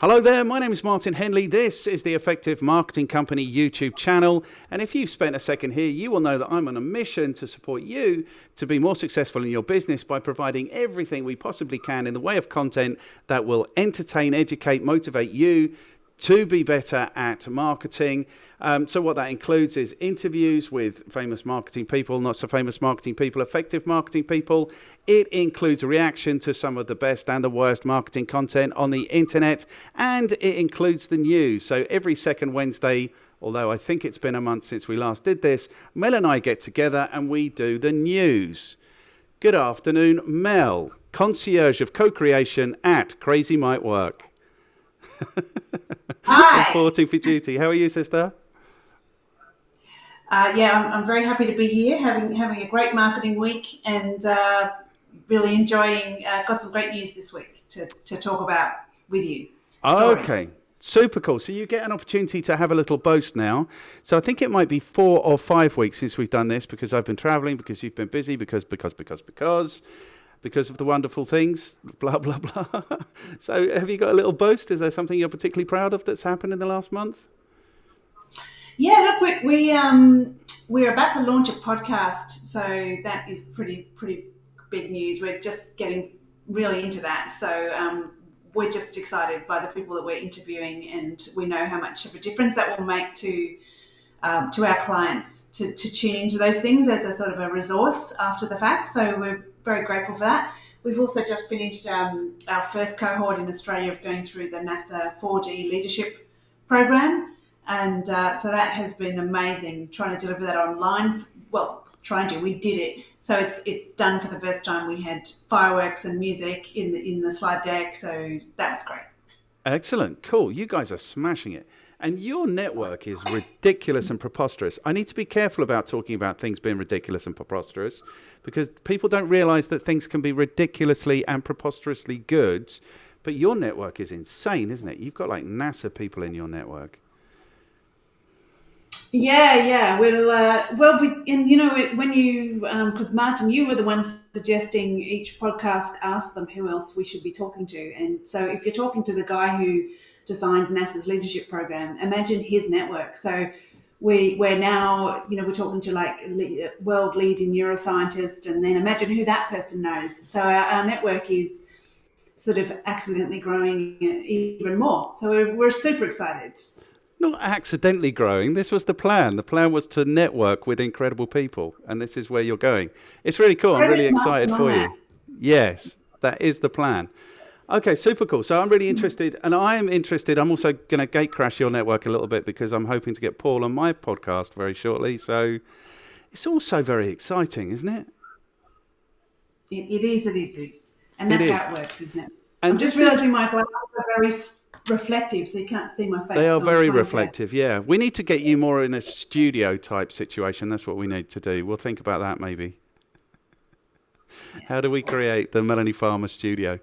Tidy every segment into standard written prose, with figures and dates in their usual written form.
Hello there, my name is Martin Henley. This is the Effective Marketing Company YouTube channel. And if you've spent a second here, you will know that I'm on a mission to support you to be more successful in your business by providing everything we possibly can in the way of content that will entertain, educate, motivate you to be better at marketing. So what that includes is interviews with famous marketing people, not so famous marketing people, effective marketing people. It includes a reaction to some of the best and the worst marketing content on the internet, and it includes the news. So every second Wednesday, although I think it's been a month since we last did this, Mel and I get together and we do the news. Good afternoon, Mel, concierge of co-creation at Crazy Might Work. Hi. Reporting for duty. How are you, sister? I'm very happy to be here, having a great marketing week, and really enjoying. Got some great news this week to talk about with you. Stories. Okay, super cool. So you get an opportunity to have a little boast now. So I think it might be 4 or 5 weeks since we've done this because I've been traveling, because you've been busy, because of the wonderful things, blah, blah, blah. So have you got a little boast? Is there something you're particularly proud of that's happened in the last month? Yeah, look, we're about to launch a podcast, so that is pretty big news. We're just getting really into that, so we're just excited by the people that we're interviewing, and we know how much of a difference that will make to our clients to tune into those things as a sort of a resource after the fact. So we're very grateful for that. We've also just finished our first cohort in Australia of going through the NASA 4D leadership program. And so that has been amazing, trying to deliver that online. Well, we did it. So it's done for the first time. We had fireworks and music in the slide deck. So that was great. Excellent. Cool. You guys are smashing it. And your network is ridiculous and preposterous. I need to be careful about talking about things being ridiculous and preposterous because people don't realize that things can be ridiculously and preposterously good. But your network is insane, isn't it? You've got like NASA people in your network. Yeah. And you know, when you, because Martin, you were the one suggesting each podcast ask them who else we should be talking to. And so if you're talking to the guy who designed NASA's leadership program, imagine his network. So we're now, we're talking to like world leading neuroscientist, and then imagine who that person knows. So our network is sort of accidentally growing even more. So we're super excited. Not accidentally growing. This was the plan. The plan was to network with incredible people, and this is where you're going. It's really cool. I'm really Credit excited Martin on for that. you. Yes, that is the plan. Okay, super cool. So I'm really interested, and I am interested. I'm also going to gate crash your network a little bit because I'm hoping to get Paul on my podcast very shortly. So it's also very exciting, isn't it? It is. And It that's is. how it works, isn't it? I'm And just this is, realizing my glasses are very reflective, so you can't see my they face. are So I'm very trying to. reflective, yeah. We need to get you more in a studio type situation. That's what we need to do. We'll think about that maybe. How do we create the Melanie Farmer studio?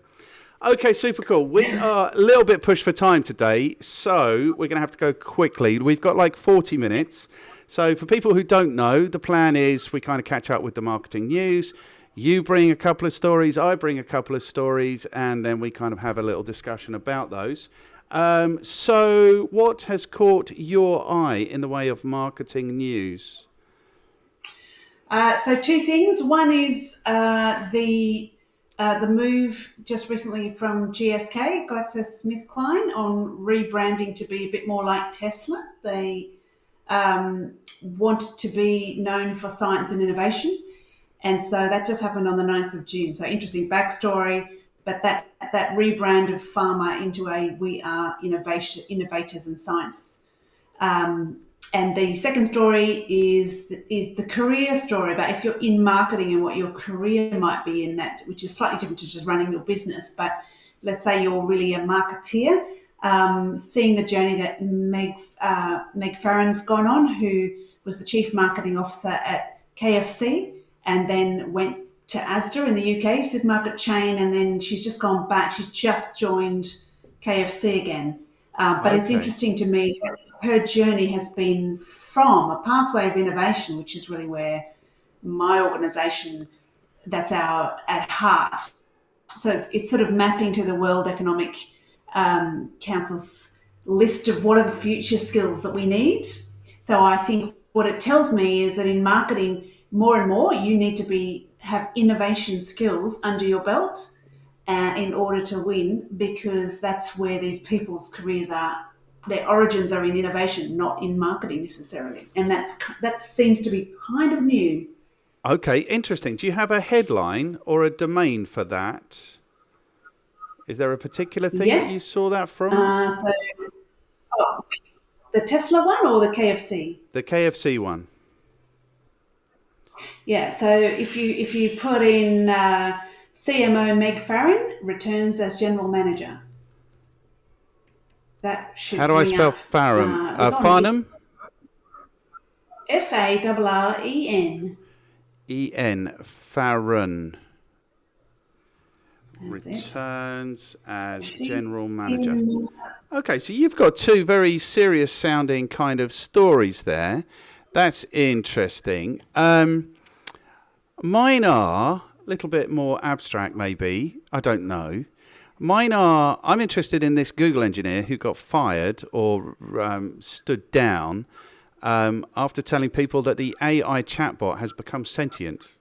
Okay, super cool. We are a little bit pushed for time today, so we're going to have to go quickly. We've got like 40 minutes. So for people who don't know, the plan is we kind of catch up with the marketing news. You bring a couple of stories, I bring a couple of stories, and then we kind of have a little discussion about those. So what has caught your eye in the way of marketing news? So two things. One is the move just recently from GSK, GlaxoSmithKline, on rebranding to be a bit more like Tesla. They want to be known for science and innovation. And so that just happened on the 9th of June. So interesting backstory, but that rebrand of pharma into a we are innovators and science. Um, and the second story is the career story about if you're in marketing and what your career might be in that, which is slightly different to just running your business. But let's say you're really a marketeer, seeing the journey that Meg Farren's gone on, who was the chief marketing officer at KFC and then went to Asda in the UK, supermarket chain, and then she's just gone back. She's just joined KFC again. But it's Okay. interesting to me, her journey has been from a pathway of innovation, which is really where my organisation, that's our at heart. So it's sort of mapping to the World Economic council's list of what are the future skills that we need. So I think what it tells me is that in marketing, more and more, you need to have innovation skills under your belt in order to win, because that's where these people's careers are. Their origins are in innovation, not in marketing necessarily, and that seems to be kind of new. Okay, interesting. Do you have a headline or a domain for that? Is there a particular thing that you Yes. saw that from? So oh, the Tesla one or the KFC? The KFC one. Yeah. So if you put in CMO Meg Farren returns as general manager, that How should do I bring spell up. Farnham? It was on Farnham? Farren. E-N. Farren. That's it. Returns as She's general manager. in. Okay, so you've got two very serious sounding kind of stories there. That's interesting. Mine are a little bit more abstract, maybe. I don't know. I'm interested in this Google engineer who got fired or stood down after telling people that the AI chatbot has become sentient.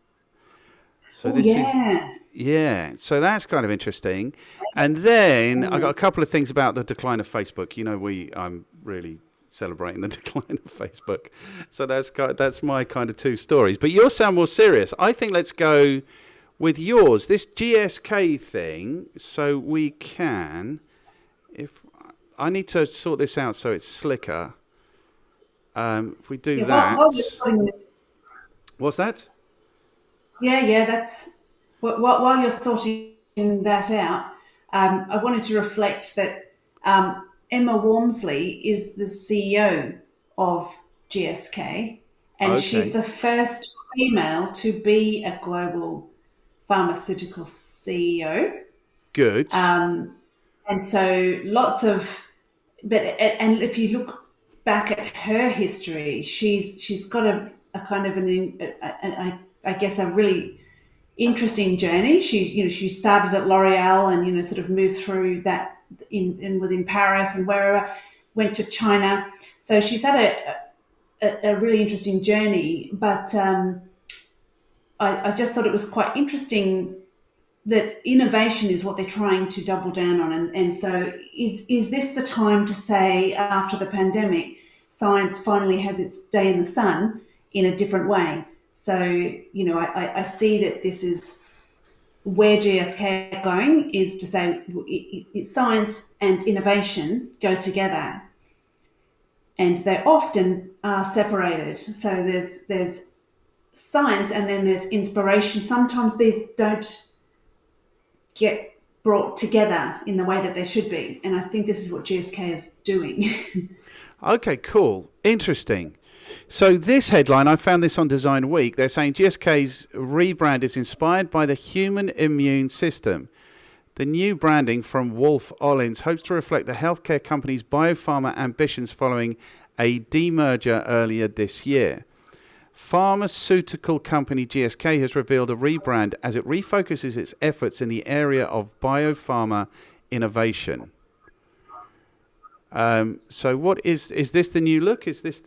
So Oh this is, yeah. yeah, so that's kind of interesting. And then I got a couple of things about the decline of Facebook. I'm really celebrating the decline of Facebook. So that's my kind of two stories. But yours sound more serious. I think let's go with yours. This GSK thing. So we can, if I need to sort this out so it's slicker. If we do Yeah. that, While you're sorting this, what's that? yeah. That's while you're sorting that out. I wanted to reflect that Emma Walmsley is the CEO of GSK, and she's Okay, the first female to be a global pharmaceutical CEO. good. And so lots of, and if you look back at her history, she's got a kind of I guess a really interesting journey. She started at L'Oreal and sort of moved through that and was in Paris and wherever, went to China. So she's had a really interesting journey. But I just thought it was quite interesting that innovation is what they're trying to double down on. And so is this the time to say, after the pandemic, science finally has its day in the sun in a different way? So, I see that this is where GSK are going, is to say science and innovation go together, and they often are separated. So there's science and then there's inspiration. Sometimes these don't get brought together in the way that they should be. And I think this is what GSK is doing. Okay, cool. Interesting. So this headline, I found this on Design Week. They're saying GSK's rebrand is inspired by the human immune system. The new branding from Wolf Ollins hopes to reflect the healthcare company's biopharma ambitions following a demerger earlier this year. Pharmaceutical company GSK has revealed a rebrand as it refocuses its efforts in the area of biopharma innovation. So what is this the new look? Is this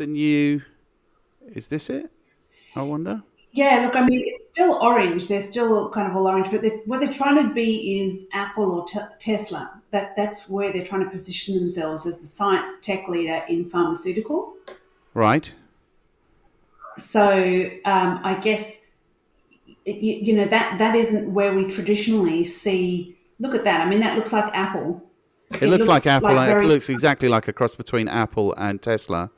it? I wonder. Yeah, look, I mean, it's still orange. They're still kind of all orange, but what they're trying to be is Apple or Tesla. That's where they're trying to position themselves, as the science tech leader in pharmaceutical. Right. So I guess that isn't where we traditionally see. Look at that. I mean, that looks like Apple. It looks like Looks Apple. like It very looks exactly like a cross between Apple and Tesla.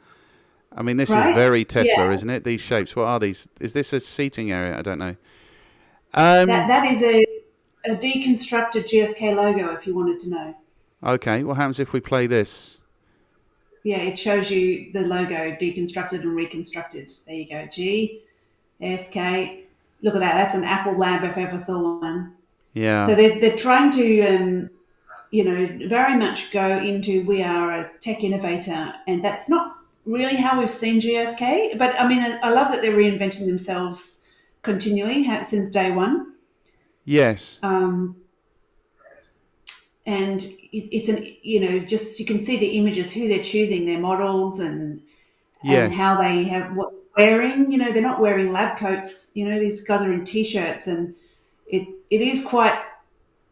I mean, this is right. very Tesla, Yeah, isn't it? These shapes. What are these? Is this a seating area? I don't know. that is a deconstructed GSK logo. If you wanted to know, Okay. What happens if we play this? yeah, it shows you the logo deconstructed and reconstructed. There you go. GSK. Look at that. That's an Apple lab if I ever saw one. Yeah. So they're trying to very much go into, we are a tech innovator, and that's not really how we've seen GSK. But I mean, I love that they're reinventing themselves continually since day one. Yes. Um, and it's just you can see the images, who they're choosing, their models, and Yes. how they have what they're wearing. They're not wearing lab coats. These guys are in t-shirts, and it is quite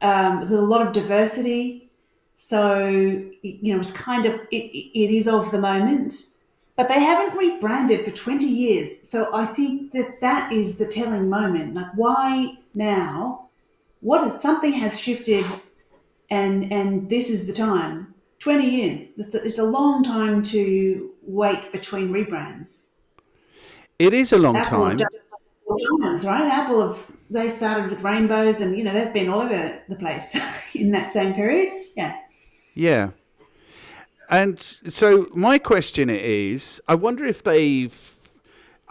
there's a lot of diversity. So it's kind of it is of the moment, but they haven't rebranded for 20 years. So I think that is the telling moment. Like, why now? Something has shifted, and this is the time. 20 years. It's a long time to wait between rebrands. It is a long Apple have done time. it a couple of times, right? They started with rainbows, and they've been all over the place in that same period. Yeah. Yeah. And so my question is, I wonder if I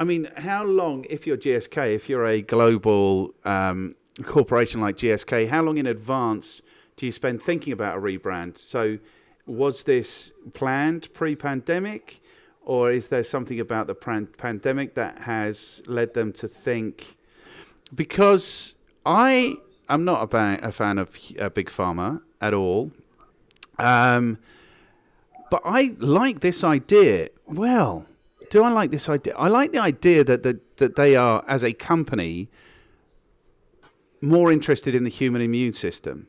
mean, how long, if you're GSK, if you're a global corporation like GSK, how long in advance do you spend thinking about a rebrand? So was this planned pre-pandemic, or is there something about the pandemic that has led them to think? Because I am not a fan of Big Pharma at all. Um, But I like this idea. Well, do I like this idea? I like the idea that they are, as a company, more interested in the human immune system.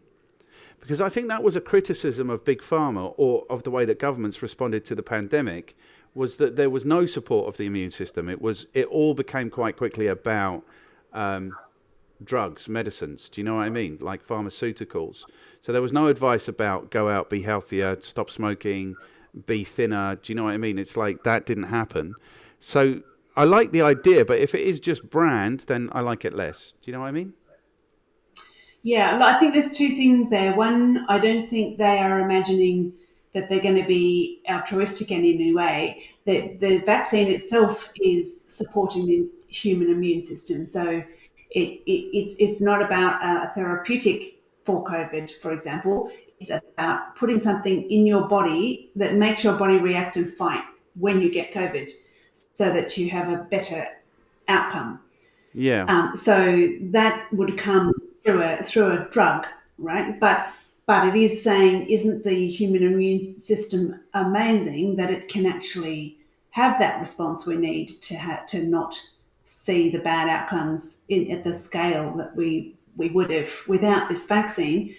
Because I think that was a criticism of Big Pharma, or of the way that governments responded to the pandemic, was that there was no support of the immune system. It all became quite quickly about drugs, medicines. Do you know what I mean? Like pharmaceuticals. So there was no advice about go out, be healthier, stop smoking, be thinner. Do you know what I mean? It's like that didn't happen. So I like the idea, but if it is just brand, then I like it less. Do you know what I mean? Yeah, I think there's two things there. One, I don't think they are imagining that they're going to be altruistic in any way. The vaccine itself is supporting the human immune system. So it's not about a therapeutic for COVID, for example. It's about putting something in your body that makes your body react and fight when you get COVID, so that you have a better outcome. Yeah. So that would come through a drug, right? But it is saying, isn't the human immune system amazing that it can actually have that response we need to not see the bad outcomes at the scale that we would have without this vaccine?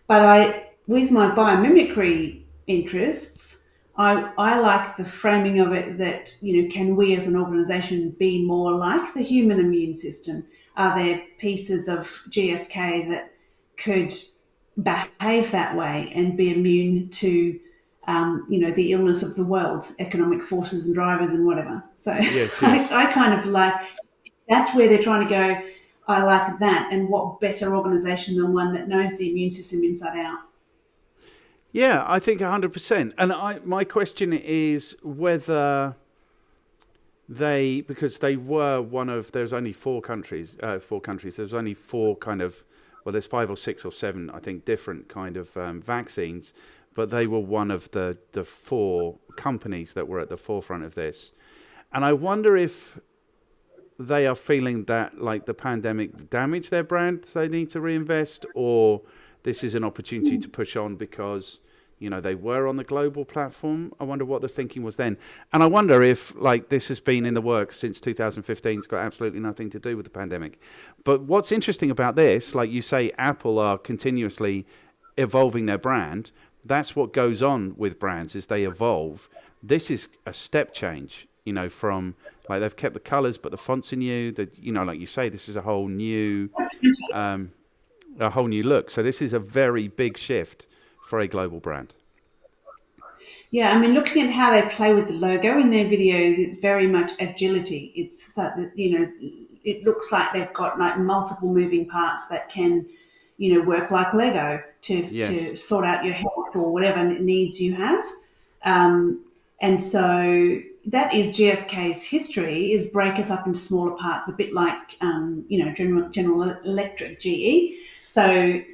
But with my biomimicry interests, I like the framing of it that, can we as an organisation be more like the human immune system? Are there pieces of GSK that could behave that way and be immune to, the illness of the world, economic forces and drivers and whatever? So Yes, yes. I kind of like, that's where they're trying to go. I like that. And what better organisation than one that knows the immune system inside out? Yeah, I think 100%. And my question is whether because they were there's only four countries, there's only four kind of, well, there's 5 or 6 or 7, I think, different kind of vaccines, but they were one of the four companies that were at the forefront of this. And I wonder if they are feeling that like the pandemic damaged their brand, so they need to reinvest, or this is an opportunity to push on because they were on the global platform. I wonder what the thinking was then, and I wonder if like this has been in the works since 2015. It's got absolutely nothing to do with the pandemic. But what's interesting about this, like you say, Apple are continuously evolving their brand. That's what goes on with brands, is they evolve. This is a step change, from like they've kept the colors, but the fonts are new. That like you say, this is a whole new look. So this is a very big shift for a global brand. Yeah, I mean, looking at how they play with the logo in their videos, it's very much agility. It's so that, it looks like they've got like multiple moving parts that can, work like Lego Yes. to sort out your health or whatever needs you have. And so that is GSK's history, is break us up into smaller parts, a bit like, General Electric, GE. So,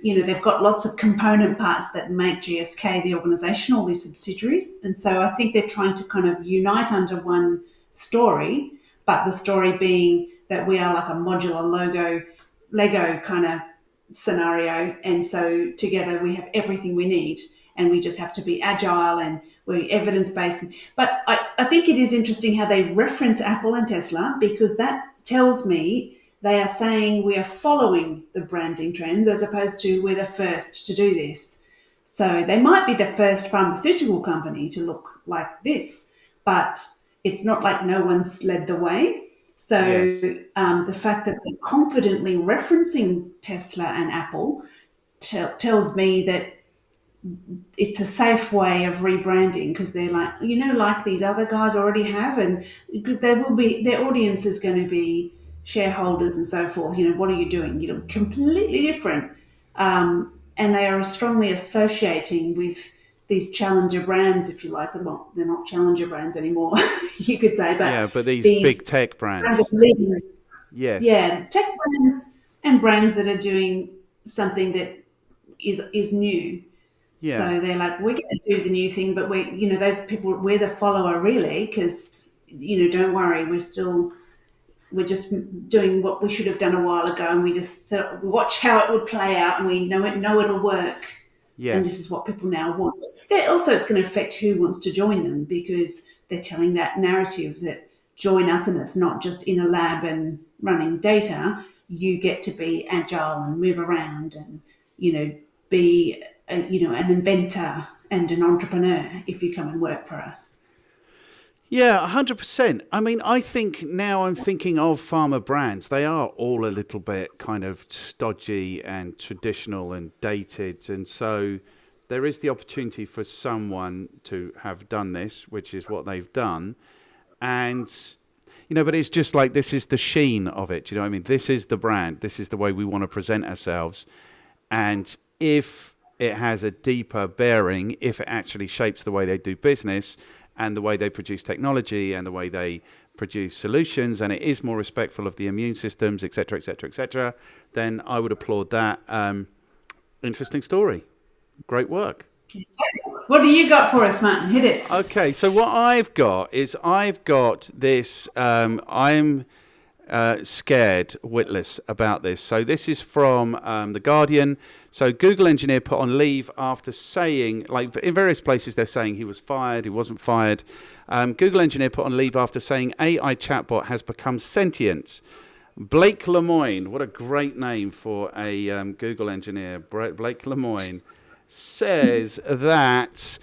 they've got lots of component parts that make GSK the organisation, all these subsidiaries. And so I think they're trying to kind of unite under one story, but the story being that we are like a modular Lego kind of scenario. And so together we have everything we need, and we just have to be agile and we're evidence based. But I think it is interesting how they reference Apple and Tesla, because that tells me they are saying we are following the branding trends as opposed to we're the first to do this. So they might be the first pharmaceutical company to look like this, but it's not like no one's led the way. So Yes. the fact that they're confidently referencing Tesla and Apple tells me that it's a safe way of rebranding, because they're like, like these other guys already have, and because there will be, their audience is going to be shareholders and so forth. What are you doing? Completely different. And they are strongly associating with these challenger brands, if you like. Well, they're not challenger brands anymore, you could say, but Yeah, but these these big tech brands of brands. leading, Yes. yeah, tech brands and brands that are doing something that is new. Yeah. So they're like, we're going to do the new thing, but those people, we're the follower really, because, don't worry, we're just doing what we should have done a while ago, and we just watch how it would play out, and we know it'll work, and this Yes. is what people now want. Also, it's going to affect who wants to join them, because they're telling that narrative that join us, and it's not just in a lab and running data. You get to be agile and move around, and be an inventor and an entrepreneur if you come and work for us. Yeah, 100%. I mean, I think now I'm thinking of pharma brands. They are all a little bit kind of stodgy and traditional and dated. And so there is the opportunity for someone to have done this, which is what they've done. And, but it's just like this is the sheen of it. You know what I mean? This is the brand. This is the way we want to present ourselves. And if it has a deeper bearing, if it actually shapes the way they do business and the way they produce technology and the way they produce solutions, and it is more respectful of the immune systems, etc., etc., etc., then I would applaud that. Interesting story. Great work. What do you got for us, Martin? Hit us. Okay, so what I've got is I've got this. I'm scared witless about this. So this is from The Guardian. So Google engineer put on leave after saying, like in various places they're saying he was fired, he wasn't fired. Google engineer put on leave after saying AI chatbot has become sentient. Blake Lemoine, what a great name for a Google engineer. Blake Lemoine says that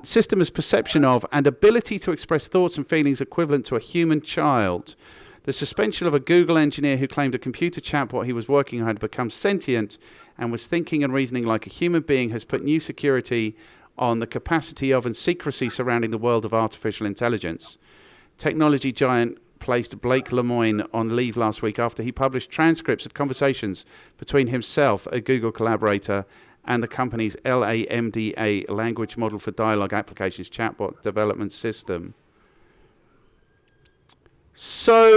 system's perception of and ability to express thoughts and feelings equivalent to a human child. The suspension of a Google engineer who claimed a computer chatbot he was working on had become sentient and was thinking and reasoning like a human being has put new security on the capacity of and secrecy surrounding the world of artificial intelligence. Technology giant placed Blake Lemoine on leave last week after he published transcripts of conversations between himself, a Google collaborator, and the company's LaMDA language model for dialogue applications chatbot development system. So,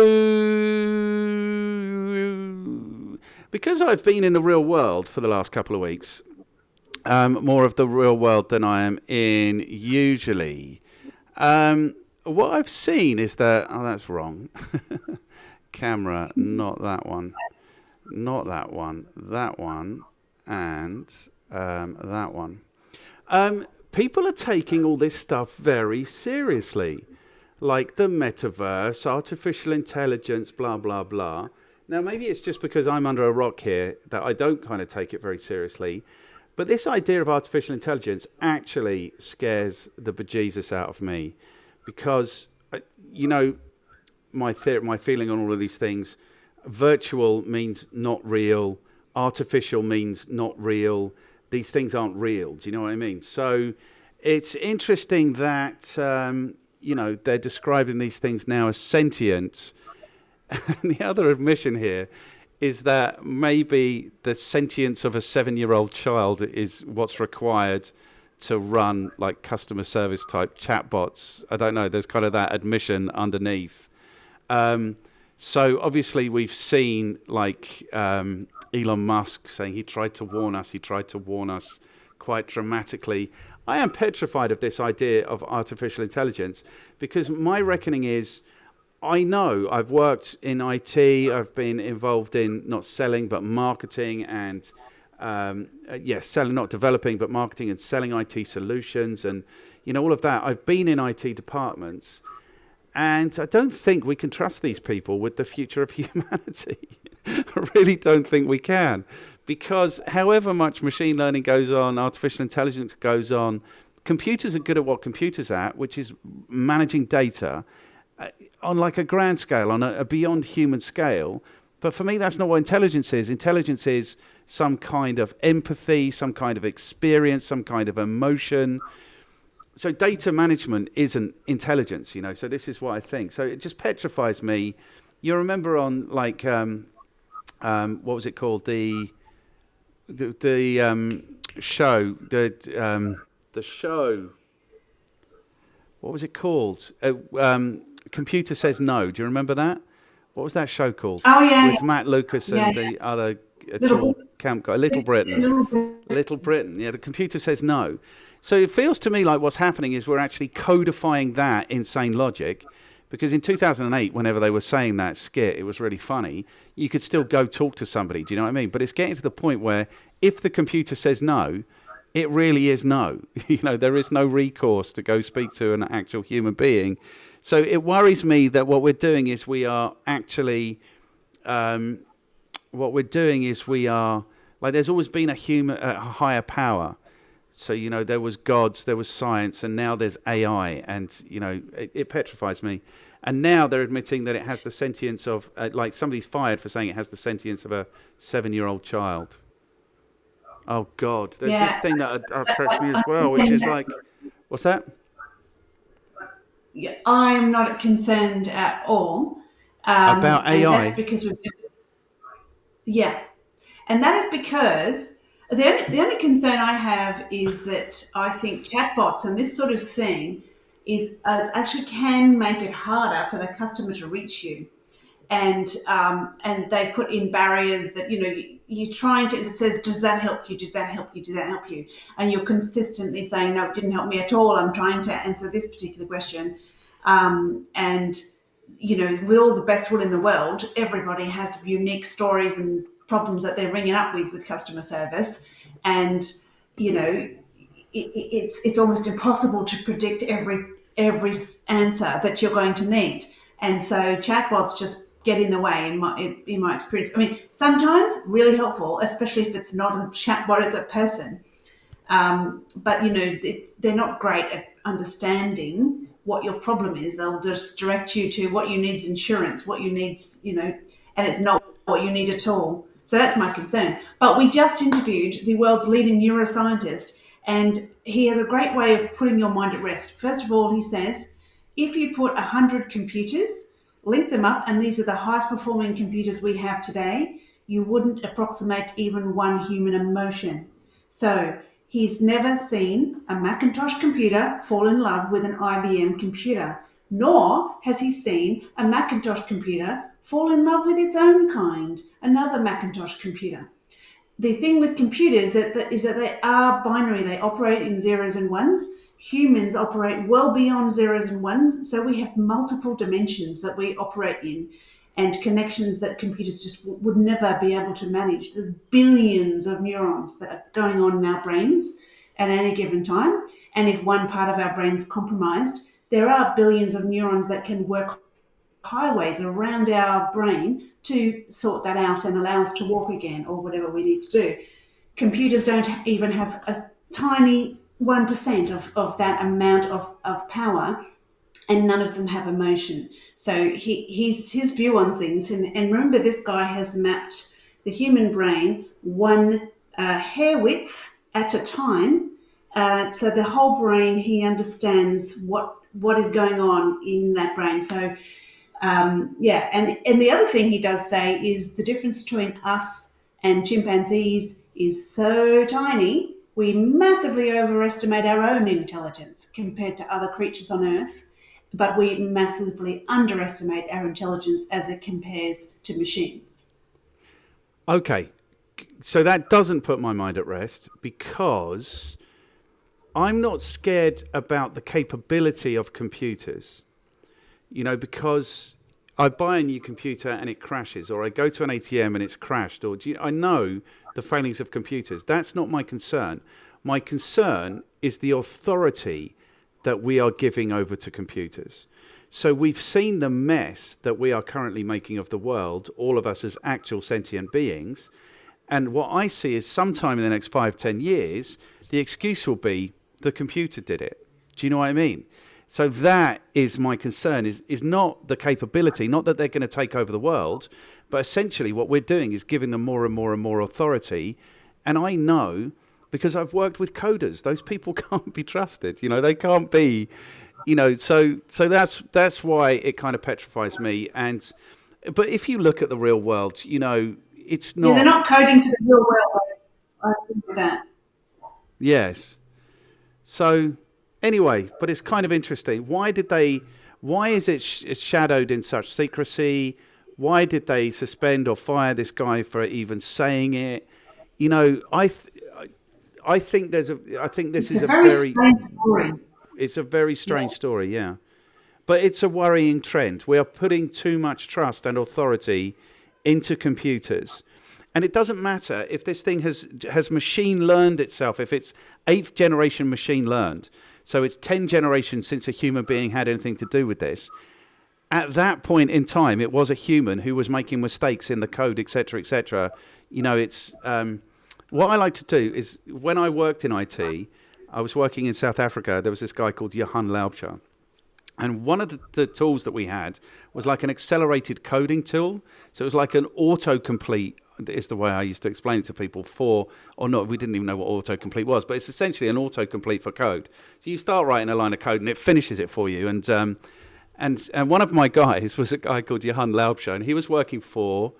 because I've been in the real world for the last couple of weeks, more of the real world than I am in usually, what I've seen is that, that's wrong. Camera, not that one. Not that one. That one. And that one. People are taking all this stuff very seriously. Like the metaverse, artificial intelligence, blah, blah, blah. Now, maybe it's just because I'm under a rock here that I don't kind of take it very seriously. But this idea of artificial intelligence actually scares the bejesus out of me. Because, my feeling on all of these things, virtual means not real. Artificial means not real. These things aren't real. Do you know what I mean? So it's interesting that... they're describing these things now as sentient. And the other admission here is that maybe the sentience of a 7-year-old child is what's required to run like customer service type chatbots. I don't know. There's kind of that admission underneath. So obviously we've seen like Elon Musk saying he tried to warn us quite dramatically. I am petrified of this idea of artificial intelligence because my reckoning is I know I've worked in IT. I've been involved in not selling but marketing and selling, not developing but marketing and selling IT solutions and all of that. I've been in IT departments, and I don't think we can trust these people with the future of humanity. I really don't think we can, because however much machine learning goes on, artificial intelligence goes on, computers are good at what computers are at, which is managing data on like a grand scale, on a beyond human scale. But for me, that's not what intelligence is. Intelligence is some kind of empathy, some kind of experience, some kind of emotion. So data management isn't intelligence, so this is what I think. So it just petrifies me. You remember on like, what was it called? The show, the show, what was it called? Computer Says No. Do you remember that? What was that show called? Oh, yeah. With Matt Lucas and the other tall camp guy, Little Britain. Little Britain. Yeah, the Computer Says No. So it feels to me like what's happening is we're actually codifying that insane logic, because in 2008, whenever they were saying that skit, it was really funny. You could still go talk to somebody. Do you know what I mean? But it's getting to the point where if the computer says no, it really is no. There is no recourse to go speak to an actual human being. So it worries me that what we're doing is we are actually, like there's always been a higher power. So, there was gods, there was science, and now there's AI, and, it petrifies me. And now they're admitting that it has the sentience of, like somebody's fired for saying it has the sentience of a 7-year-old child. Oh, God. There's this thing that upsets me as well, which is like, what's that? Yeah, I'm not concerned at all. About AI? And that's because and that is because the only concern I have is that I think chatbots and this sort of thing actually can make it harder for the customer to reach you. And they put in barriers that, you're trying to, it says, does that help you? Did that help you? Did that help you? And you're consistently saying, no, it didn't help me at all. I'm trying to answer this particular question. With all the best will in the world, everybody has unique stories and problems that they're ringing up with customer service. And, it's almost impossible to predict every answer that you're going to need. And so chatbots just get in the way in my experience. I mean, sometimes really helpful, especially if it's not a chatbot, it's a person. But they're not great at understanding what your problem is. They'll just direct you to what you need is insurance, what you need, and it's not what you need at all. So that's my concern. But we just interviewed the world's leading neuroscientist, and he has a great way of putting your mind at rest. First of all, he says, if you put 100 computers, link them up, and these are the highest performing computers we have today, you wouldn't approximate even one human emotion. So he's never seen a Macintosh computer fall in love with an IBM computer, nor has he seen a Macintosh computer fall in love with its own kind, another Macintosh computer. The thing with computers is that they are binary. They operate in zeros and ones. Humans operate well beyond zeros and ones, so we have multiple dimensions that we operate in and connections that computers just would never be able to manage. There's billions of neurons that are going on in our brains at any given time, and if one part of our brain's compromised, there are billions of neurons that can work highways around our brain to sort that out and allow us to walk again or whatever we need to do. Computers don't even have a tiny 1% of that amount of power, and none of them have emotion. So his view on things, and remember, this guy has mapped the human brain one hair width at a time. So the whole brain, he understands what is going on in that brain. So and the other thing he does say is the difference between us and chimpanzees is so tiny, we massively overestimate our own intelligence compared to other creatures on Earth, but we massively underestimate our intelligence as it compares to machines. Okay, so that doesn't put my mind at rest, because I'm not scared about the capability of computers, because I buy a new computer and it crashes, or I go to an ATM and it's crashed, or I know the failings of computers. That's not my concern. My concern is the authority that we are giving over to computers. So we've seen the mess that we are currently making of the world, all of us as actual sentient beings. And what I see is sometime in the next 5-10 years, the excuse will be the computer did it. Do you know what I mean? So that is my concern, is not the capability, not that they're going to take over the world, but essentially what we're doing is giving them more and more and more authority. And I know, because I've worked with coders, those people can't be trusted. They can't be, so that's why it kind of petrifies me. But if you look at the real world, it's not. Yeah, they're not coding for the real world. I think with that. Yes. So anyway, but it's kind of interesting. Why is it shadowed in such secrecy? Why did they suspend or fire this guy for even saying it? I think this is a very strange story. It's a very strange story, yeah. But it's a worrying trend. We are putting too much trust and authority into computers. And it doesn't matter if this thing has machine learned itself, if it's 8th generation machine learned. So it's 10 generations since a human being had anything to do with this. At that point in time, it was a human who was making mistakes in the code, etc., etc. It's what I like to do is, when I worked in IT, I was working in South Africa. There was this guy called Johan Laubscher. And one of the tools that we had was like an accelerated coding tool. So it was like an autocomplete, is the way I used to explain it to people, we didn't even know what autocomplete was, but it's essentially an autocomplete for code. So you start writing a line of code and it finishes it for you. And one of my guys was a guy called Johan Laubscher, and he was working for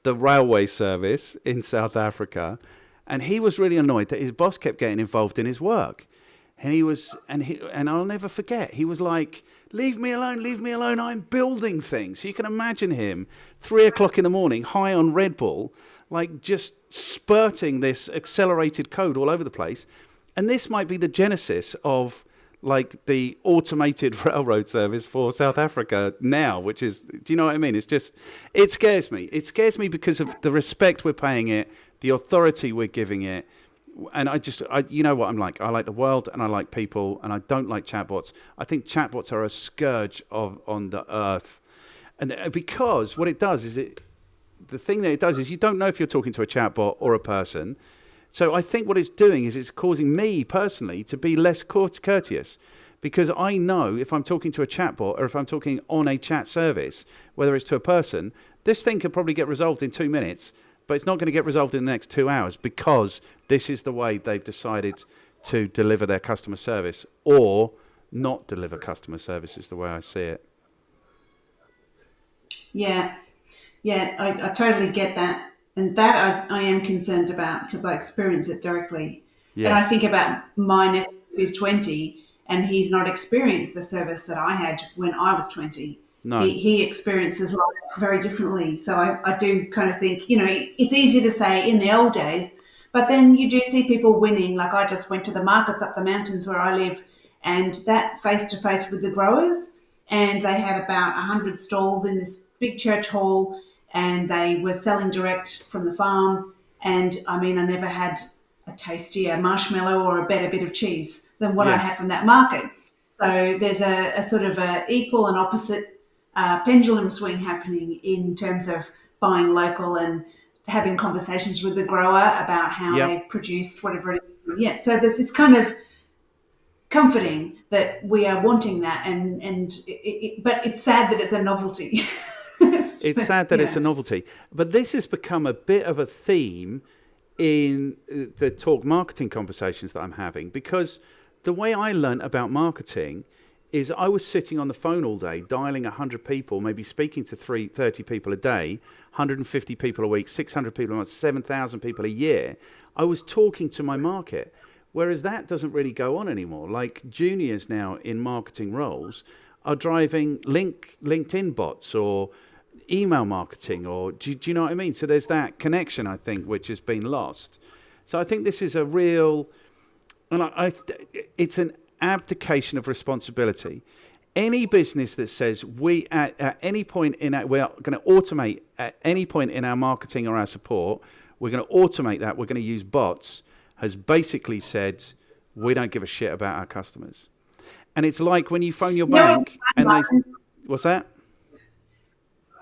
the railway service in South Africa. And he was really annoyed that his boss kept getting involved in his work. And I'll never forget, he was like, leave me alone, I'm building things. So you can imagine him, 3:00 in the morning, high on Red Bull, like just spurting this accelerated code all over the place. And this might be the genesis of like the automated railroad service for South Africa now, which is, do you know what I mean? It scares me. It scares me because of the respect we're paying it, the authority we're giving it. And you know what I'm like. I like the world and I like people, and I don't like chatbots. I think chatbots are a scourge on the earth. And because what it does is the thing that it does is you don't know if you're talking to a chatbot or a person. So I think what it's doing is it's causing me personally to be less courteous, because I know if I'm talking to a chatbot or if I'm talking on a chat service, whether it's to a person, this thing could probably get resolved in 2 minutes, but it's not going to get resolved in the next 2 hours, because this is the way they've decided to deliver their customer service, or not deliver customer service is the way I see it. Yeah, I totally get that. And that I am concerned about, because I experience it directly. Yes. And I think about my nephew who's 20, and he's not experienced the service that I had when I was 20. No. He experiences life very differently. So I do kind of think, it's easy to say in the old days, but then you do see people winning. Like I just went to the markets up the mountains where I live, and that face-to-face with the growers, and they had about 100 stalls in this big church hall, and they were selling direct from the farm. And I mean, I never had a tastier marshmallow or a better bit of cheese than what I had from that market. So there's a sort of a equal and opposite pendulum swing happening in terms of buying local and having conversations with the grower about how they've produced whatever it is. Yeah, so there's this kind of comforting that we are wanting that, but it's sad that it's a novelty. It's sad that it's a novelty. But this has become a bit of a theme in the talk marketing conversations that I'm having, because the way I learned about marketing is I was sitting on the phone all day, dialing 100 people, maybe speaking to 30 people a day, 150 people a week, 600 people a month, 7,000 people a year. I was talking to my market, whereas that doesn't really go on anymore. Like juniors now in marketing roles are driving LinkedIn bots or email marketing, or do you know what I mean? So there's that connection, I think, which has been lost. So I think this is a real, and it's an abdication of responsibility. any business that says we at any point in our, we're going to automate at any point in our marketing or our support, we're going to automate that, we're going to use bots, has basically said we don't give a shit about our customers. And it's like when you phone your bank and they, what's that?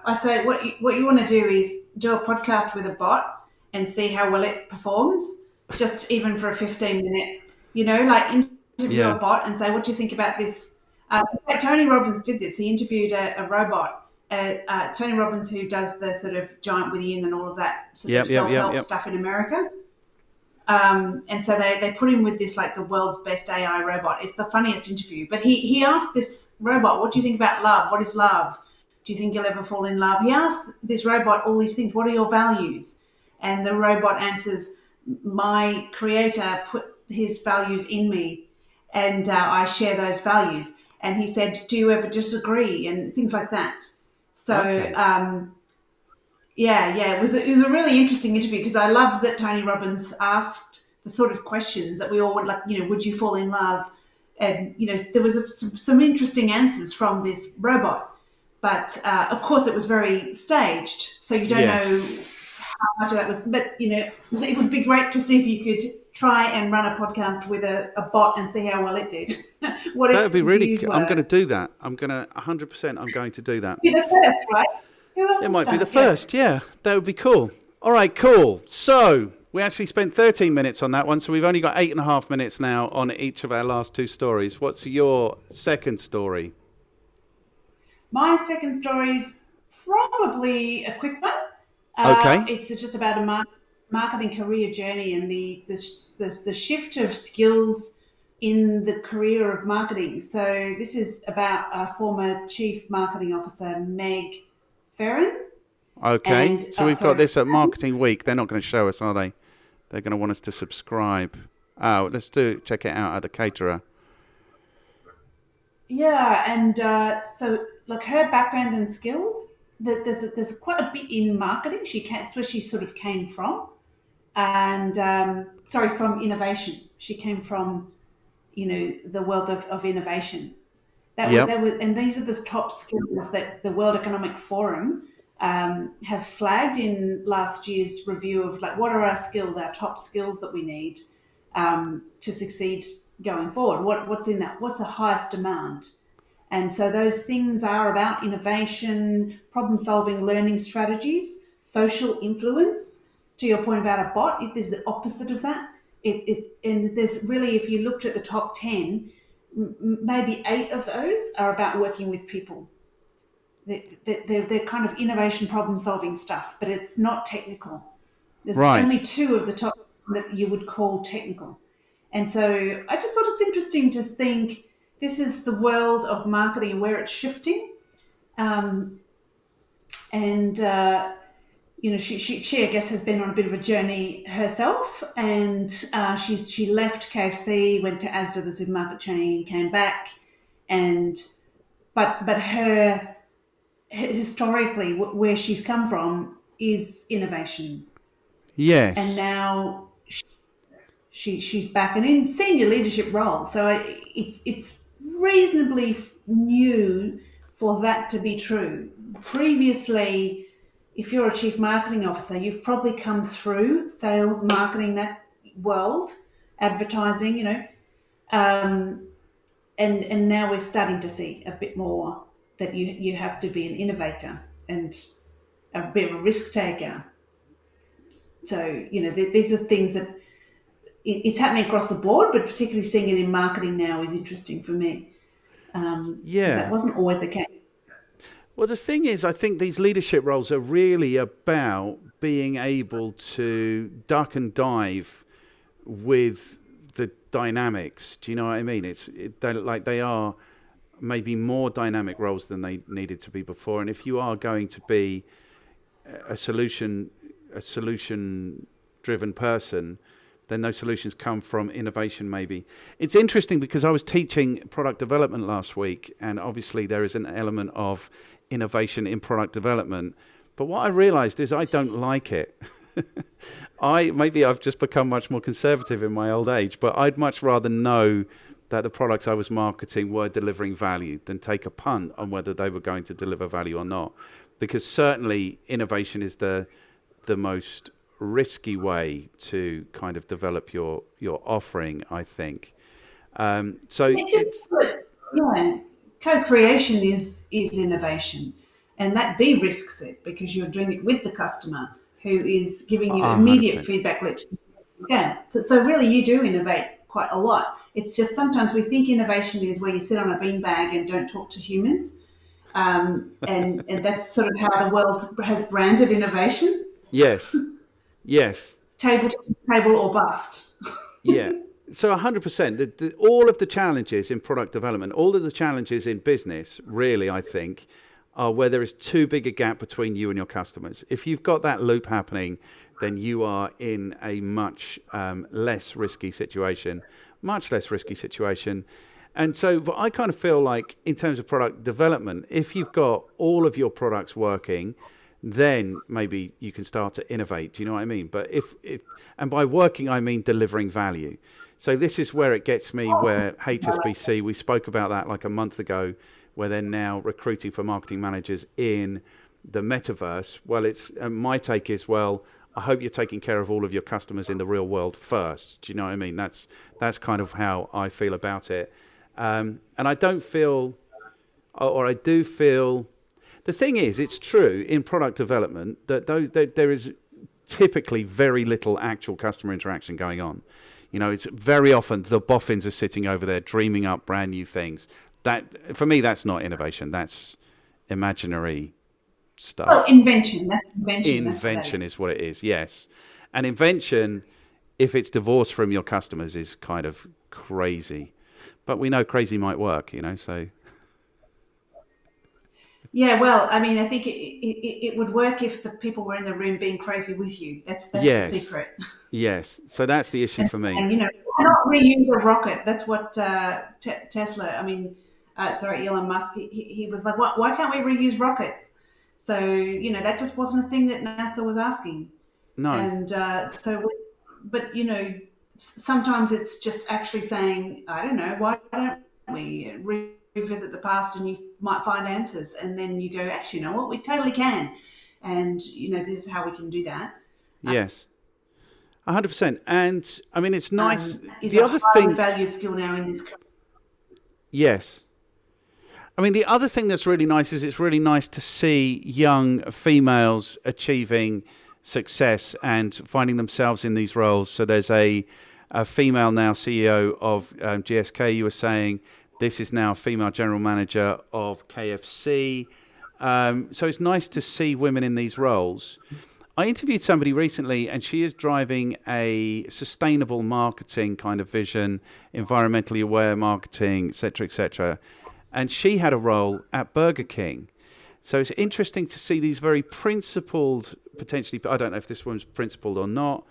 I say what you want to do is do a podcast with a bot and see how well it performs, just even for a 15-minute, like interview a bot and say, what do you think about this? Tony Robbins did this. He interviewed a robot, Tony Robbins, who does the sort of Giant Within and all of that sort of self-help stuff in America. And so they put him with this, like the world's best AI robot. It's the funniest interview. But he asked this robot, what do you think about love? What is love? Do you think you'll ever fall in love? He asked this robot all these things. What are your values? And the robot answers, my creator put his values in me and I share those values. And he said, do you ever disagree? And things like that. So, okay. It was a really interesting interview because I love that Tony Robbins asked the sort of questions that we all would like, would you fall in love? And, there was some interesting answers from this robot. But, of course, it was very staged, so you don't know how much of that was. But, it would be great to see if you could try and run a podcast with a bot and see how well it did. That would be really cool. I'm going to do that. I'm going to 100%. I'm going to do that. Be the first, right? Who else? It might be the first, yeah. That would be cool. All right, cool. So we actually spent 13 minutes on that one, so we've only got 8.5 minutes now on each of our last two stories. What's your second story? My second story is probably a quick one. Okay. It's just about a marketing career journey and the shift of skills in the career of marketing. So this is about our former Chief Marketing Officer, Meg Farren. Okay. And, so we've got this at Marketing Week. They're not going to show us, are they? They're going to want us to subscribe. Oh, check it out at the caterer. Yeah, and so like her background and skills, there's quite a bit in marketing. That's where she sort of came from, and from innovation. She came from, the world of innovation. And these are the top skills that the World Economic Forum have flagged in last year's review of like what are our skills, our top skills that we need to succeed going forward. What's in that? What's the highest demand? And so those things are about innovation, problem-solving, learning strategies, social influence. To your point about a bot, it is the opposite of that. And there's really, if you looked at the top 10, maybe 8 of those are about working with people. They're kind of innovation, problem-solving stuff, but it's not technical. There's only 2 of the top that you would call technical. And so I just thought it's interesting to think this is the world of marketing and where it's shifting. She I guess has been on a bit of a journey herself, and she left KFC, went to Asda, the supermarket chain, came back, but her historically where she's come from is innovation. Yes. And now she's back and in senior leadership role. So it's reasonably new for that to be true. Previously, if you're a chief marketing officer, you've probably come through sales, marketing, that world, advertising, and now we're starting to see a bit more that you have to be an innovator and a bit of a risk taker. So, these are things that it's happening across the board, but particularly seeing it in marketing now is interesting for me. That wasn't always the case. Well, the thing is, I think these leadership roles are really about being able to duck and dive with the dynamics. Do you know what I mean? They are maybe more dynamic roles than they needed to be before. And if you are going to be a solution-driven person, then those solutions come from innovation maybe. It's interesting because I was teaching product development last week, and obviously there is an element of innovation in product development. But what I realized is I don't like it. I've just become much more conservative in my old age, but I'd much rather know that the products I was marketing were delivering value than take a punt on whether they were going to deliver value or not. Because certainly innovation is the most risky way to kind of develop your offering, I think. So It just, it's yeah, co-creation is innovation, and that de-risks it because you're doing it with the customer who is giving you immediate 100%. feedback loops. Yeah, so really you do innovate quite a lot. It's just sometimes we think innovation is where you sit on a beanbag and don't talk to humans, and that's sort of how the world has branded innovation: Yes, yes, table to table or bust. yeah. So 100%. All of the challenges in product development, all of the challenges in business, really, I think, are where there is too big a gap between you and your customers. If you've got that loop happening, then you are in a much less risky situation, much less risky situation. And so I kind of feel like in terms of product development, if you've got all of your products working, then maybe you can start to innovate. Do you know what I mean? But if and by working, I mean delivering value. So this is where it gets me, where HSBC, we spoke about that like a month ago, where they're now recruiting for marketing managers in the metaverse. Well, it's my take is, well, I hope you're taking care of all of your customers in the real world first. Do you know what I mean? That's kind of how I feel about it. And I don't feel, or I do feel, the thing is, it's true in product development that there is typically very little actual customer interaction going on. You know, it's very often the boffins are sitting over there dreaming up brand new things. That, for me, that's not innovation. That's imaginary stuff. Well, invention. That's invention. That's what that Invention is is. what it is, yes. And invention, if it's divorced from your customers, is kind of crazy. But we know crazy might work, you know, so Yeah, well, I mean, I think it would work if the people were in the room being crazy with you. That's the yes, secret. yes. So that's the issue for me. And you know, you cannot reuse a rocket. That's what Tesla. I mean, sorry, Elon Musk. He was like, why can't we reuse rockets? So you know, that just wasn't a thing that NASA was asking. No, And but you know, sometimes it's just actually saying, I don't know, why don't we revisit the past, and you might find answers, and then you go, actually, you know what, we totally can, and you know, this is how we can do that. yes, 100%. And I mean, it's nice. Is The a other highly thing, valued skill now in this. yes. I mean, the other thing that's really nice is it's really nice to see young females achieving success and finding themselves in these roles. So there's a female now CEO of GSK, you were saying. This is now a female general manager of KFC. So it's nice to see women in these roles. I interviewed somebody recently, and she is driving a sustainable marketing kind of vision, environmentally aware marketing, et cetera, et cetera. And she had a role at Burger King. So it's interesting to see these very principled, potentially, I don't know if this one's principled or not,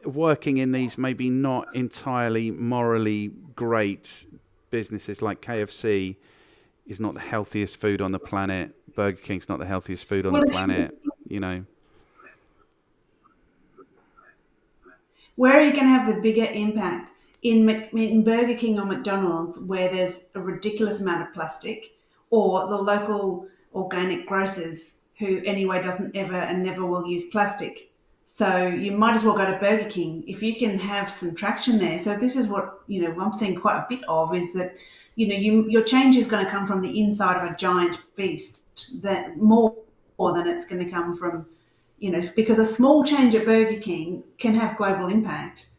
working in these maybe not entirely morally great businesses. Like KFC is not the healthiest food on the planet. Burger King's not the healthiest food on the Well, planet, you know. where are you going to have the bigger impact? In Burger King or McDonald's, where there's a ridiculous amount of plastic, or the local organic grocers who anyway doesn't ever and never will use plastic. So you might as well go to Burger King if you can have some traction there. So this is what, you know, I'm seeing quite a bit of, is that, you know, your change is going to come from the inside of a giant beast, that more than it's going to come from, you know, because a small change at Burger King can have global impact.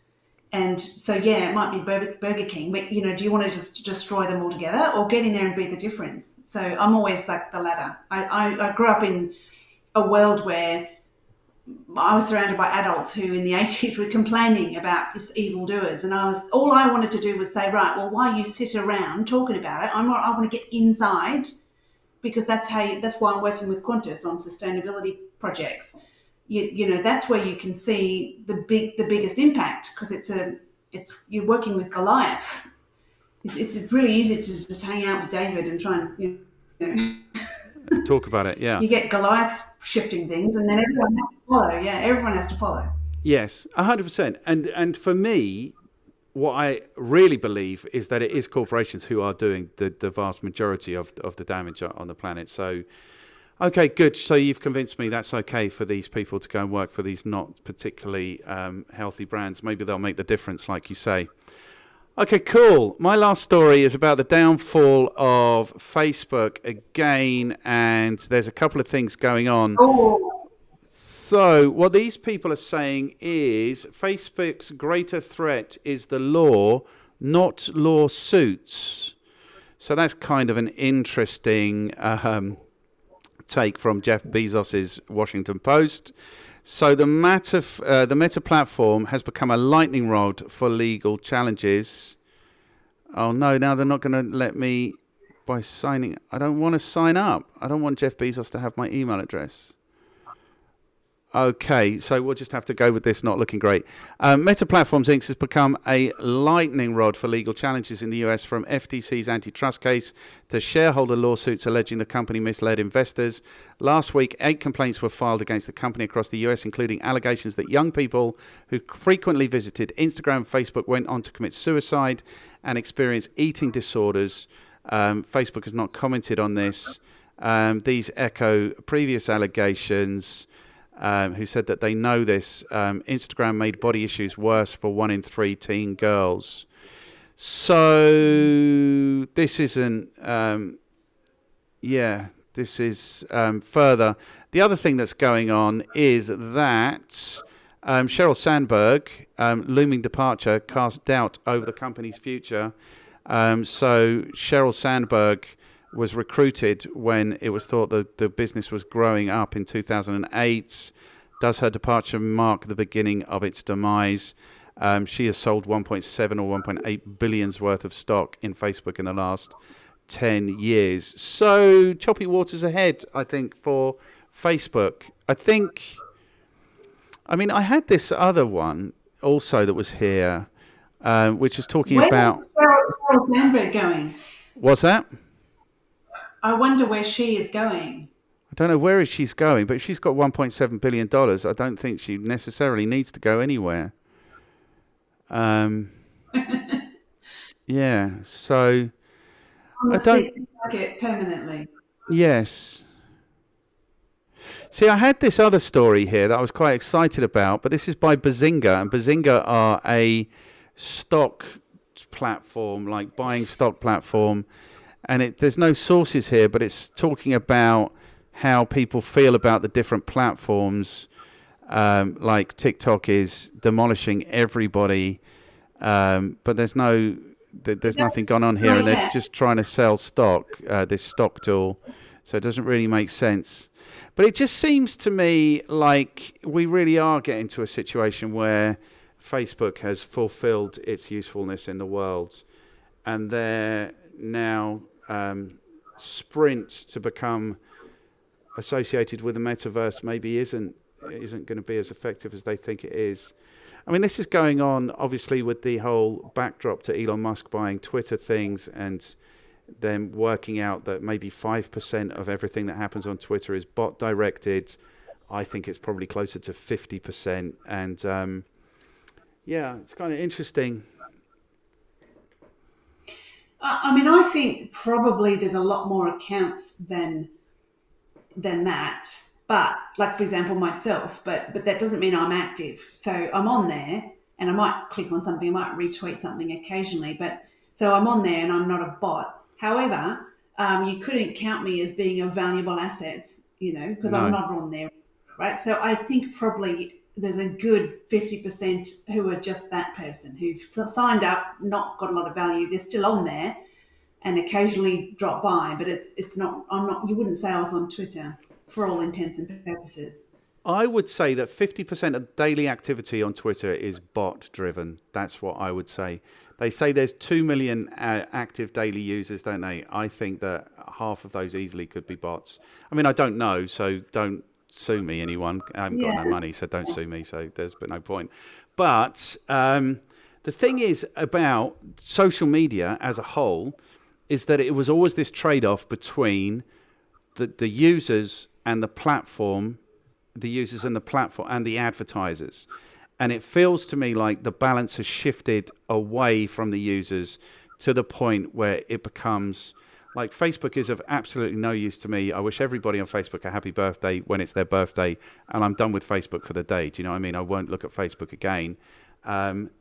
And so, yeah, it might be Burger King, but, you know, do you want to just destroy them altogether, or get in there and be the difference? So I'm always like the latter. I grew up in a world where I was surrounded by adults who in the 80s were complaining about this evildoers. And all I wanted to do was say, right, well, why you sit around talking about it? I want to get inside, because that's why I'm working with Qantas on sustainability projects. You know, that's where you can see the biggest impact, because you're working with Goliath. It's really easy to just hang out with David and try and, you know, Talk about it, yeah. you get Goliath shifting things, and then everyone has to follow. Yeah, everyone has to follow. Yes, 100%. And for me, what I really believe is that it is corporations who are doing the vast majority of the damage on the planet. So, okay, good. So you've convinced me that's okay for these people to go and work for these not particularly healthy brands. Maybe they'll make the difference, like you say. Okay, cool. My last story is about the downfall of Facebook again, and there's a couple of things going on. Oh, So what these people are saying is Facebook's greater threat is the law, not lawsuits. So that's kind of an interesting take from Jeff Bezos's Washington Post. So the Meta platform has become a lightning rod for legal challenges. Oh no, now they're not going to let me by signing. I don't want to sign up. I don't want Jeff Bezos to have my email address. Okay, so we'll just have to go with this not looking great. Meta Platforms Inc. has become a lightning rod for legal challenges in the US, from FTC's antitrust case to shareholder lawsuits alleging the company misled investors. Last week, 8 complaints were filed against the company across the US, including allegations that young people who frequently visited Instagram and Facebook went on to commit suicide and experience eating disorders. Facebook has not commented on this. These echo previous allegations. Who said that they know this. Instagram made body issues worse for 1 in 3 teen girls. So this isn't, this is further. The other thing that's going on is that Sheryl Sandberg, looming departure, cast doubt over the company's future. So Sheryl Sandberg was recruited when it was thought that the business was growing up in 2008. Does her departure mark the beginning of its demise? She has sold 1.7 or 1.8 billions worth of stock in Facebook in the last 10 years. So choppy waters ahead, I think, for Facebook. I had this other one also that was here, which is talking about... Where's Sheryl Sandberg going? What's that? I wonder where she is going. I don't know where she's going, but if she's got $1.7 billion, I don't think she necessarily needs to go anywhere. Yeah, so... On the market permanently. Yes. See, I had this other story here that I was quite excited about, but this is by Bazinga, and Bazinga are a stock platform, like buying stock platform. And there's no sources here, but it's talking about how people feel about the different platforms. Like TikTok is demolishing everybody, but there's nothing gone on here, and they're just trying to sell stock, this stock tool. So it doesn't really make sense. But it just seems to me like we really are getting to a situation where Facebook has fulfilled its usefulness in the world, and they're now sprint to become associated with the metaverse maybe isn't going to be as effective as they think it is. I mean, this is going on obviously with the whole backdrop to Elon Musk buying Twitter things, and them working out that maybe 5% of everything that happens on Twitter is bot directed. I think it's probably closer to 50%, and it's kind of interesting. I think probably there's a lot more accounts than that. But, like, for example, myself, but that doesn't mean I'm active. So I'm on there, and I might click on something, I might retweet something occasionally. But so I'm on there, and I'm not a bot. However, you couldn't count me as being a valuable asset, because I'm not on there, right? So I think probably there's a good 50% who are just that person who've signed up, not got a lot of value. They're still on there and occasionally drop by, but it's not, you wouldn't say I was on Twitter for all intents and purposes. I would say that 50% of daily activity on Twitter is bot driven. That's what I would say. They say there's 2 million active daily users, don't they? I think that half of those easily could be bots. I mean, I don't know, so don't sue me, anyone. I haven't got no money, so don't sue me, so there's no point. But the thing is about social media as a whole is that it was always this trade-off between the users and the platform, the users and the platform and the advertisers. And it feels to me like the balance has shifted away from the users to the point where it becomes like Facebook is of absolutely no use to me. I wish everybody on Facebook a happy birthday when it's their birthday, and I'm done with Facebook for the day. Do you know what I mean? I won't look at Facebook again.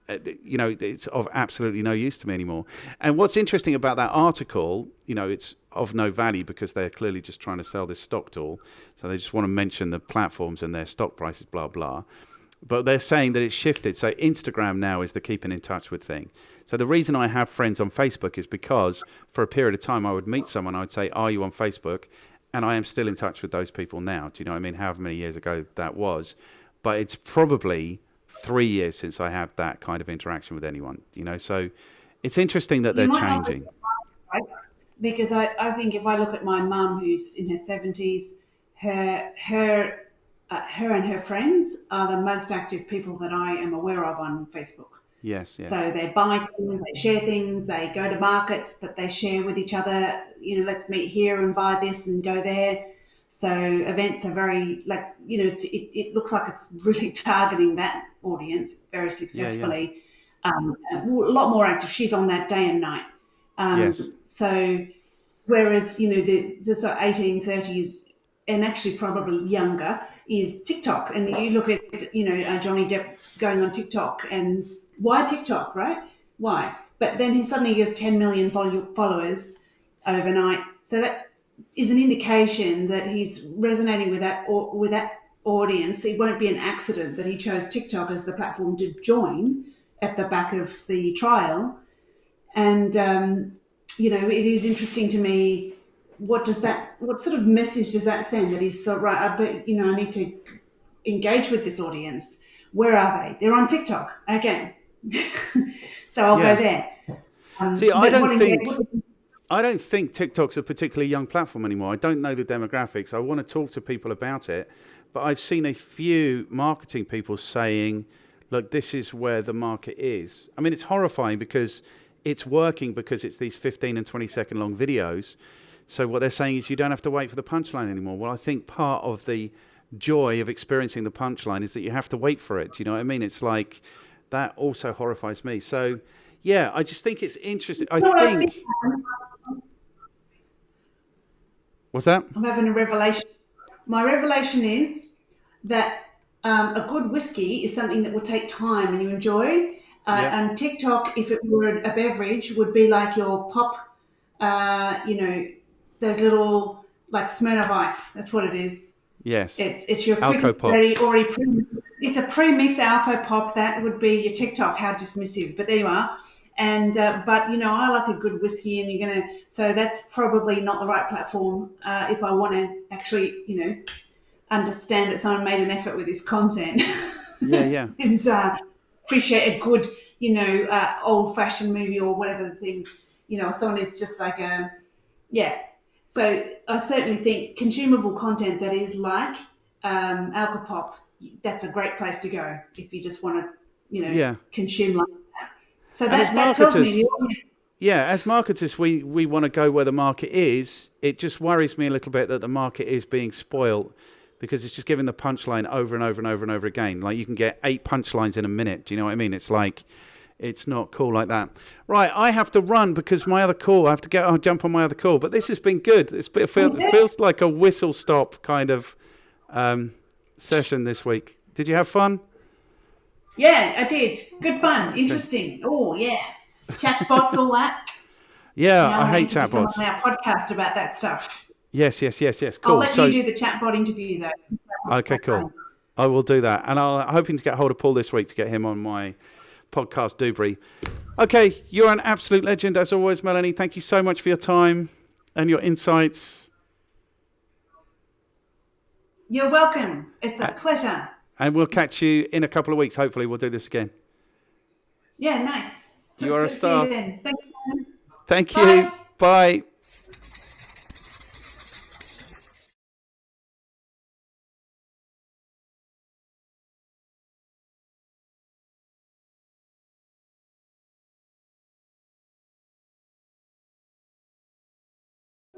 It's of absolutely no use to me anymore. And what's interesting about that article, it's of no value because they're clearly just trying to sell this stock tool. So they just want to mention the platforms and their stock prices, blah, blah. But they're saying that it's shifted. So Instagram now is the keeping in touch with thing. So the reason I have friends on Facebook is because for a period of time I would meet someone, I would say, are you on Facebook? And I am still in touch with those people now. Do you know what I mean? However many years ago that was. But it's probably 3 years since I have that kind of interaction with anyone. So it's interesting that they're changing. Right? Because I think if I look at my mum who's in her 70s, her and her friends are the most active people that I am aware of on Facebook. Yes. So they buy things, they share things, they go to markets that they share with each other. Let's meet here and buy this and go there. So events are very it looks like it's really targeting that audience very successfully. Yeah. A lot more active. She's on that day and night. Yes. So whereas the sort of 1830s and actually probably younger is TikTok, and you look at Johnny Depp going on TikTok, and why TikTok, right? Why? But then he suddenly gets 10 million followers overnight. So that is an indication that he's resonating with that audience. It won't be an accident that he chose TikTok as the platform to join at the back of the trial. And it is interesting to me. What sort of message does that send? That he's so right, but I need to engage with this audience. Where are they? They're on TikTok. Okay. So I'll go there. See, I don't think TikTok's a particularly young platform anymore. I don't know the demographics. I want to talk to people about it, but I've seen a few marketing people saying, look, this is where the market is. I mean, it's horrifying because it's working because it's these 15 and 20 second long videos. So what they're saying is you don't have to wait for the punchline anymore. Well, I think part of the joy of experiencing the punchline is that you have to wait for it. Do you know what I mean? It's like that also horrifies me. So, yeah, I just think it's interesting. What's that? I'm having a revelation. My revelation is that a good whiskey is something that will take time and you enjoy. And TikTok, if it were a beverage, would be like your pop, those little like Smirnoff Ice. That's what it is. Yes. It's your Alco Pops. It's a pre-mixed Alco Pop. That would be your TikTok. How dismissive, but there you are. And but I like a good whiskey, and so that's probably not the right platform if I want to actually understand that someone made an effort with this content. Yeah. And appreciate a good old-fashioned movie or whatever the thing. Someone who's just like So I certainly think consumable content that is like Alcopop, that's a great place to go if you just want to, consume like that. So that tells me as marketers, we want to go where the market is. It just worries me a little bit that the market is being spoiled because it's just giving the punchline over and over and over and over again. Like you can get 8 punchlines in a minute. Do you know what I mean? It's like, it's not cool like that. Right, I have to run because my other call, I'll jump on my other call. But this has been good. It feels like a whistle stop kind of session this week. Did you have fun? Yeah, I did. Good fun. Interesting. Oh, yeah. Chatbots, all that. Yeah, I hate chatbots. On our podcast about that stuff. Yes. Cool. I'll let you do the chatbot interview, though. Okay, cool. I will do that. And I'm hoping to get hold of Paul this week to get him on my podcast Dubry. Okay, you're an absolute legend as always, Melanie. Thank you so much for your time and your insights. You're welcome. It's a pleasure. And we'll catch you in a couple of weeks. Hopefully we'll do this again. Yeah, nice. You are a star. See you then. Thank you. Thank you. Bye.